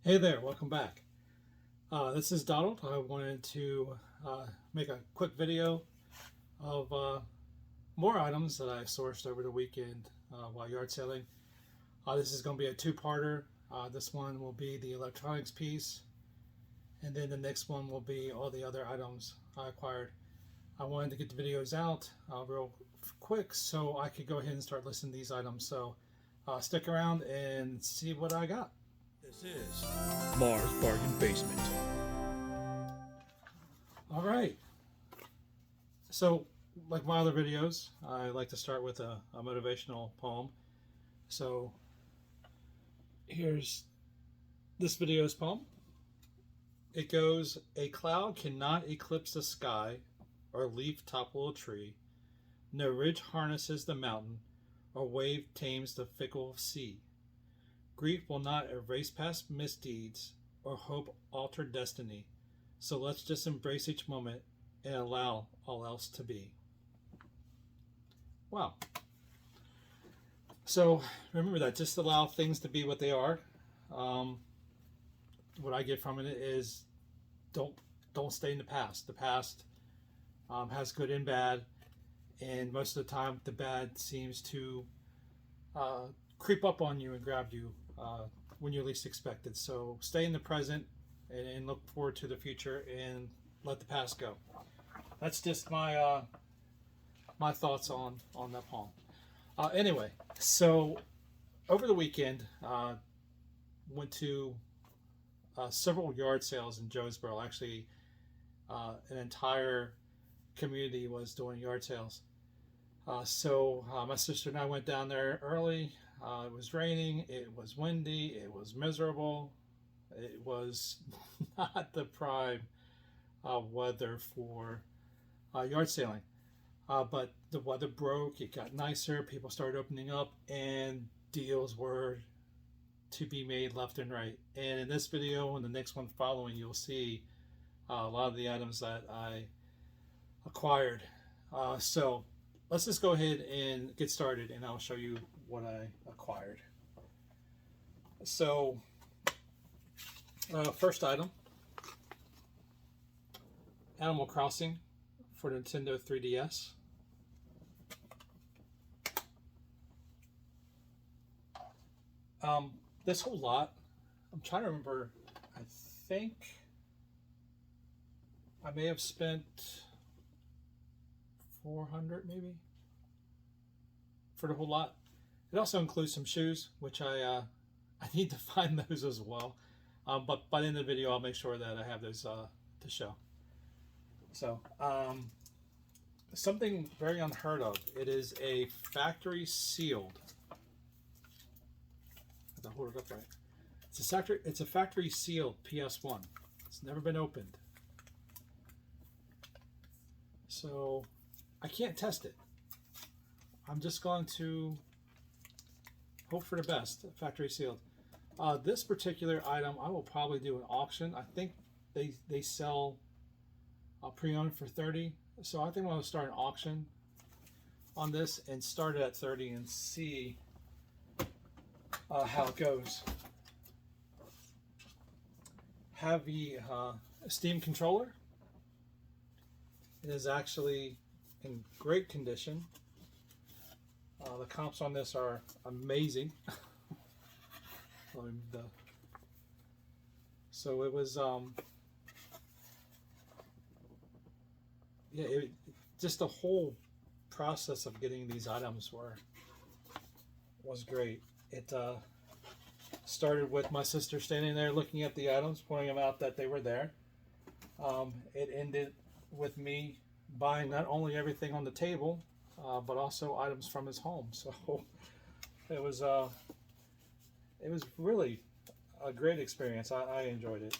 Hey there, welcome back. This is Donald. I wanted to make a quick video of more items that I sourced over the weekend while yard selling. This is going to be a two-parter. This one will be the electronics piece, and then the next one will be all the other items I acquired. I wanted to get the videos out real quick so I could go ahead and start listing these items. So stick around and see what I got. This is Mars Bargain Basement. All right. So, like my other videos, I like to start with a motivational poem. So, here's this video's poem. It goes, "A cloud cannot eclipse the sky or leaf topple a tree. No ridge harnesses the mountain or wave tames the fickle sea. Grief will not erase past misdeeds or hope alter destiny. So let's just embrace each moment and allow all else to be." Wow. So remember that. Just allow things to be what they are. What I get from it is don't stay in the past. The past has good and bad, and most of the time the bad seems to creep up on you and grab you when you're least expected. So stay in the present and look forward to the future and let the past go. That's just my my thoughts on that poem. Anyway, so over the weekend, went to several yard sales in Jonesborough. Actually, an entire community was doing yard sales. So my sister and I went down there early. It was raining, it was windy, it was miserable. It was not the prime weather for yard sailing. But the weather broke, it got nicer, people started opening up, and deals were to be made left and right. And in this video and the next one following, you'll see a lot of the items that I acquired. So let's just go ahead and get started, and I'll show you what I acquired. So, first item, Animal Crossing for Nintendo 3DS. This whole lot, I'm trying to remember, I think I may have spent 400 maybe for the whole lot. It also includes some shoes, which I need to find those as well. But by the end of the video, I'll make sure that I have those to show. So, something very unheard of. It is a factory sealed. I have to hold it up right. It's a factory sealed PS1. It's never been opened. So I can't test it. I'm just going to hope for the best. Factory sealed. This particular item, I will probably do an auction. I think they sell pre-owned for 30. So I think I'm going to start an auction on this and start it at 30 and see how it goes. Have the Steam controller. It is actually in great condition. The comps on this are amazing. So it was, just the whole process of getting these items was great. It started with my sister standing there looking at the items, pointing them out that they were there. It ended with me buying not only everything on the table, but also items from his home. So it was really a great experience. I enjoyed it.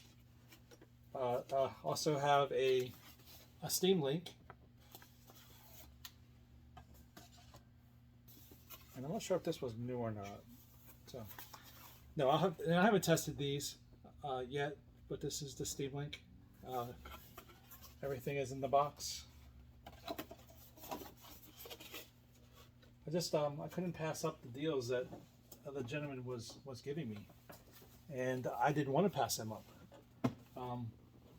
Also have a Steam Link, and I'm not sure if this was new or not. So no, I haven't tested these yet, but this is the Steam Link. Everything is in the box. I couldn't pass up the deals that the gentleman was giving me. and I didn't want to pass them up.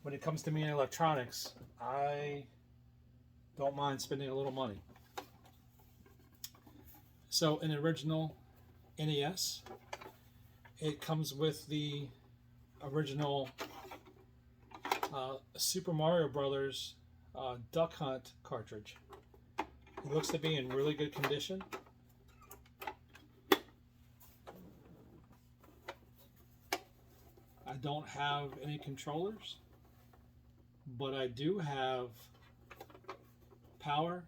When it comes to me in electronics, I don't mind spending a little money. So an original NES, it comes with the original Super Mario Brothers Duck Hunt cartridge. It looks to be in really good condition. I don't have any controllers, but I do have power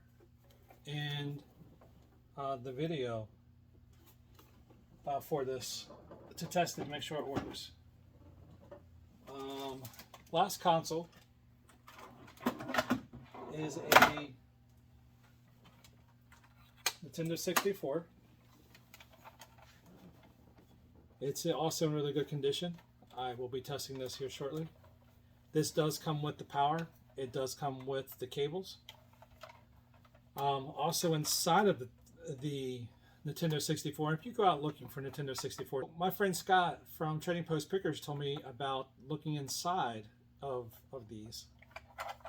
and the video for this to test it and make sure it works. Last console is a Nintendo 64. It's also in really good condition. I will be testing this here shortly. This does come with the power. It does come with the cables. Also inside of the Nintendo 64, if you go out looking for Nintendo 64, my friend Scott from Trading Post Pickers told me about looking inside of these.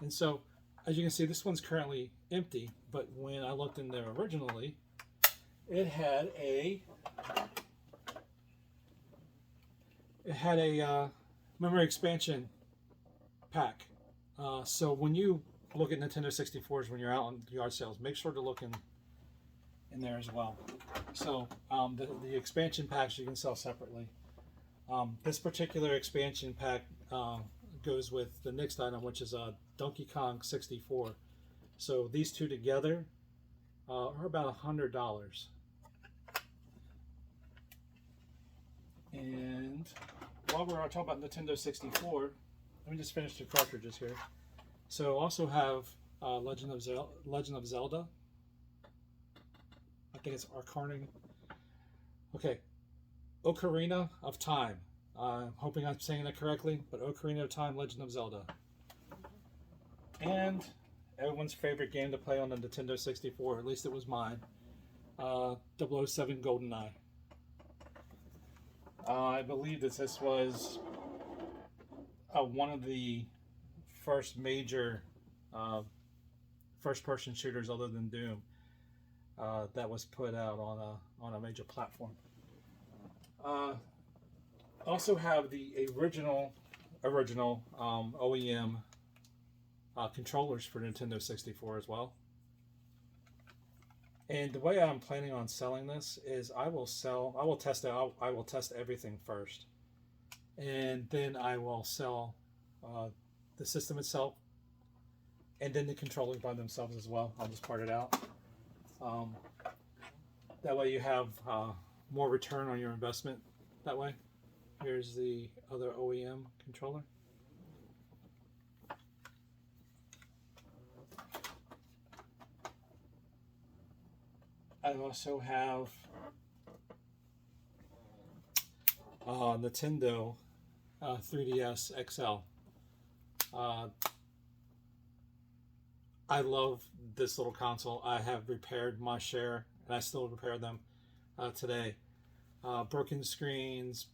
And so, as you can see, this one's currently empty, but when I looked in there originally, it had a memory expansion pack. So when you look at Nintendo 64s when you're out on yard sales, make sure to look in there as well. So the expansion packs you can sell separately. This particular expansion pack goes with the next item, which is a Donkey Kong 64. So these two together are about $100. And while we're talking about Nintendo 64, let me just finish the cartridges here. So also have Legend of Zelda. I think it's Arcarning. Okay, Ocarina of Time. I'm hoping I'm saying that correctly, but Ocarina of Time, Legend of Zelda. And everyone's favorite game to play on the Nintendo 64, at least it was mine, 007 GoldenEye. I believe that this was one of the first major first-person shooters other than Doom that was put out on a major platform. Also have the original OEM controllers for Nintendo 64 as well. And the way I'm planning on selling this is I will test everything first, and then I will sell the system itself, and then the controllers by themselves as well. I'll just part it out. That way you have more return on your investment that way. Here's the other OEM controller. I also have Nintendo 3DS XL. I love this little console. I have repaired my share, and I still repair them today. Broken screens,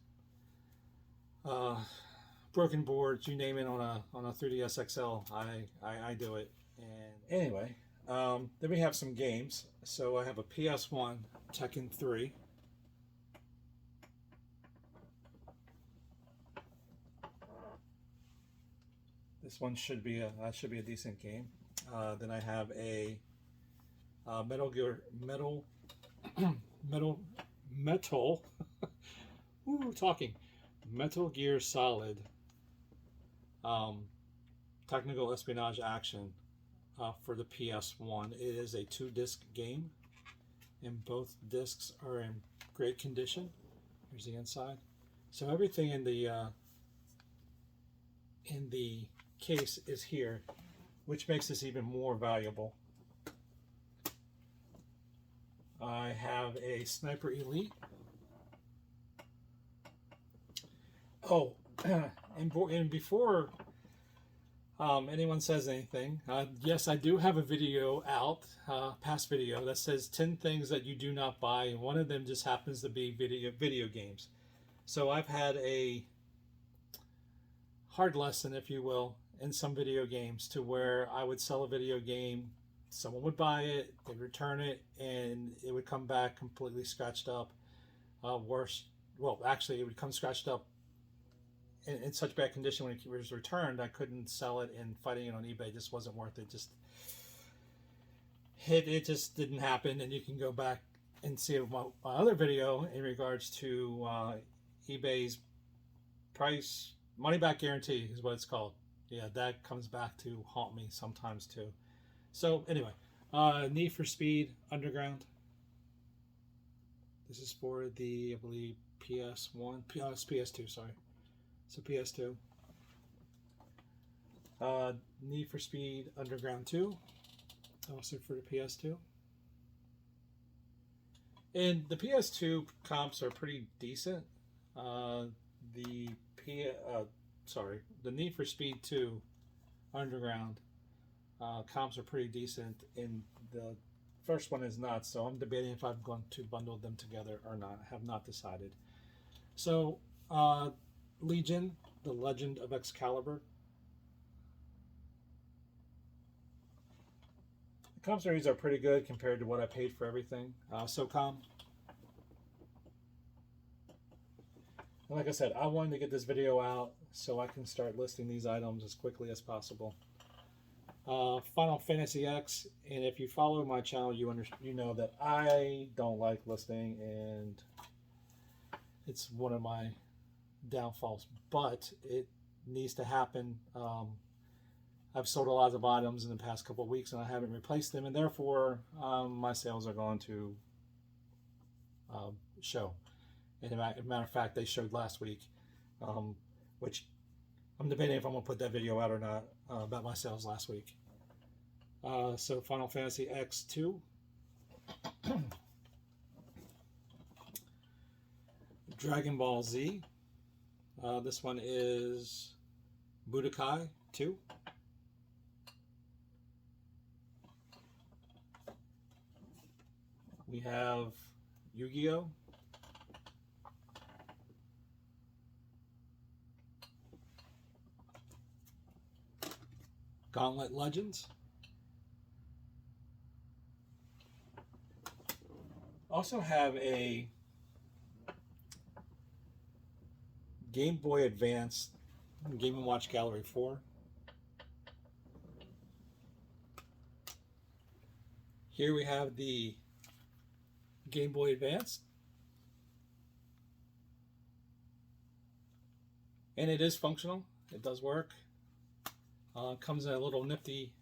broken boards, you name it on a 3DS XL, I do it. And anyway, then we have some games. So I have a PS1 Tekken 3. This one should be a decent game. Then I have a Metal Gear Solid technical espionage action for the PS1. It is a 2-disc game, and both discs are in great condition. Here's the inside. So everything in the case is here, which makes this even more valuable. I have a Sniper Elite. Oh, and before anyone says anything, yes, I do have a video out, past video, that says 10 things that you do not buy, and one of them just happens to be video games. So I've had a hard lesson, if you will, in some video games to where I would sell a video game, someone would buy it, they'd return it, and it would come back completely scratched up. Worse, well, actually, it would come scratched up in such bad condition when it was returned, I couldn't sell it, and fighting it on eBay just wasn't worth it. It just didn't happen. And you can go back and see my other video in regards to eBay's price money back guarantee is what it's called. Yeah, that comes back to haunt me sometimes too. So anyway, Need for Speed Underground. This is for the, I believe, PS1, PS2, sorry. So PS2. Need for Speed Underground 2, also for the PS2. And the PS2 comps are pretty decent. The Need for Speed 2 Underground comps are pretty decent, and the first one is not. So I'm debating if I'm going to bundle them together or not. I have not decided. So Legion, The Legend of Excalibur. The comp series are pretty good compared to what I paid for everything. SOCOM. And like I said, I wanted to get this video out so I can start listing these items as quickly as possible. Final Fantasy X, and if you follow my channel, you know that I don't like listing, and it's one of my downfalls, but it needs to happen. I've sold a lot of items in the past couple of weeks and I haven't replaced them, and therefore my sales are going to show. And as a matter of fact, they showed last week, which I'm debating if I'm going to put that video out or not about my sales last week. So Final Fantasy X2. Dragon Ball Z. This one is Budokai 2. We have Yu-Gi-Oh! Gauntlet Legends. Also have a Game Boy Advance Game & Watch Gallery 4. Here we have the Game Boy Advance. And it is functional. It does work. Comes in a little nifty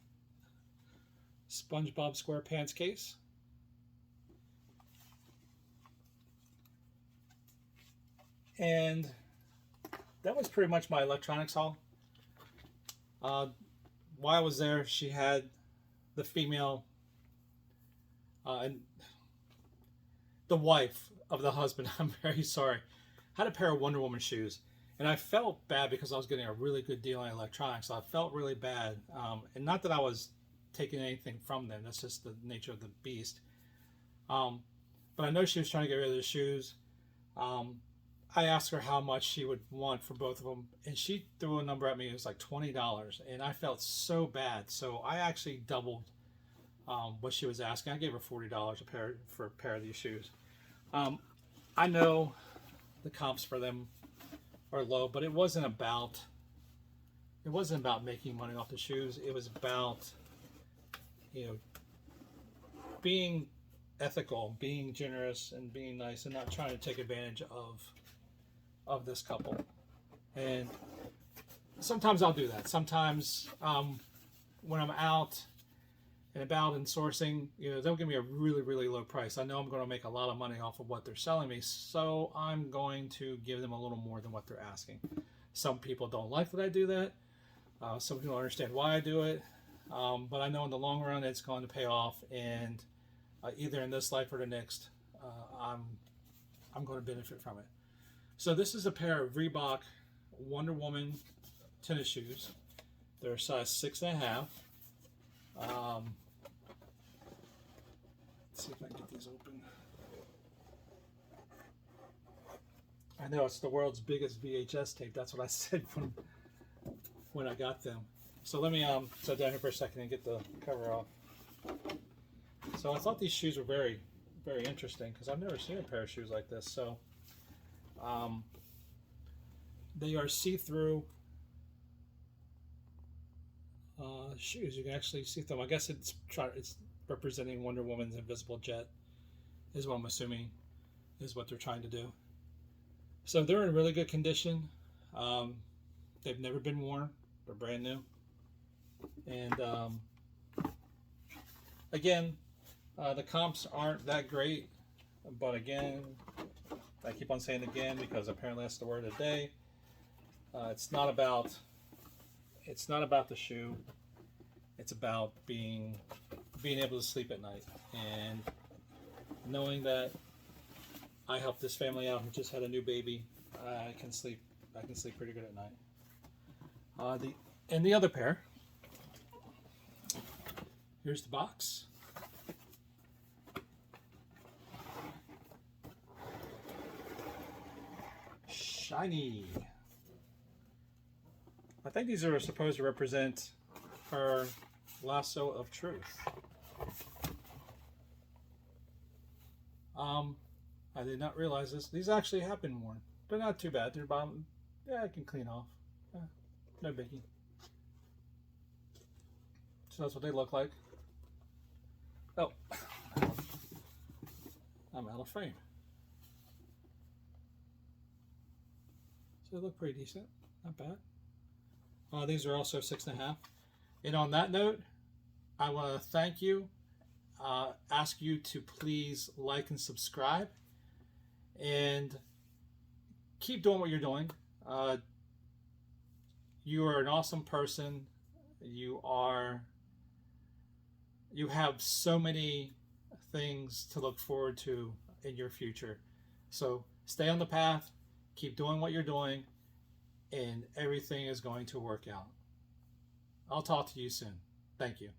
SpongeBob SquarePants case. And that was pretty much my electronics haul. While I was there, she had the female and the wife of the husband, I'm very sorry, had a pair of Wonder Woman shoes. And I felt bad because I was getting a really good deal on electronics. So I felt really bad. And not that I was taking anything from them. That's just the nature of the beast. But I know she was trying to get rid of the shoes. I asked her how much she would want for both of them, and she threw a number at me. It was like $20, and I felt so bad. So I actually doubled what she was asking. I gave her $40 for a pair of these shoes. I know the comps for them are low, but it wasn't about making money off the shoes. It was about, being ethical, being generous, and being nice, and not trying to take advantage of this couple. And sometimes I'll do that. Sometimes when I'm out and about and sourcing, they'll give me a really, really low price. I know I'm going to make a lot of money off of what they're selling me, so I'm going to give them a little more than what they're asking. Some people don't like that I do that. Some people don't understand why I do it. But I know in the long run it's going to pay off, and either in this life or the next, I'm going to benefit from it. So this is a pair of Reebok Wonder Woman tennis shoes. They're size 6.5. Let's see if I can get these open. I know it's the world's biggest VHS tape. That's what I said when I got them. So let me sit down here for a second and get the cover off. So I thought these shoes were very, very interesting because I've never seen a pair of shoes like this. So they are see-through shoes. You can actually see them. I guess it's representing Wonder Woman's invisible jet, is what I'm assuming is what they're trying to do. So they're in really good condition. They've never been worn. They're brand new. And again, the comps aren't that great, but again, I keep on saying again because apparently that's the word of the day. It's not about the shoe. It's about being able to sleep at night and knowing that I helped this family out who just had a new baby. I can sleep pretty good at night. The other pair. Here's the box. Shiny. I think these are supposed to represent her lasso of truth. I did not realize this. These actually have been worn. They're not too bad. They're bottom. Yeah, I can clean off. No biggie. So that's what they look like. Oh, I'm out of frame. So they look pretty decent. Not bad. These are also 6.5. And on that note, I want to thank you. Ask you to please like and subscribe. And keep doing what you're doing. You are an awesome person. You have so many things to look forward to in your future. So stay on the path, keep doing what you're doing, and everything is going to work out. I'll talk to you soon. Thank you.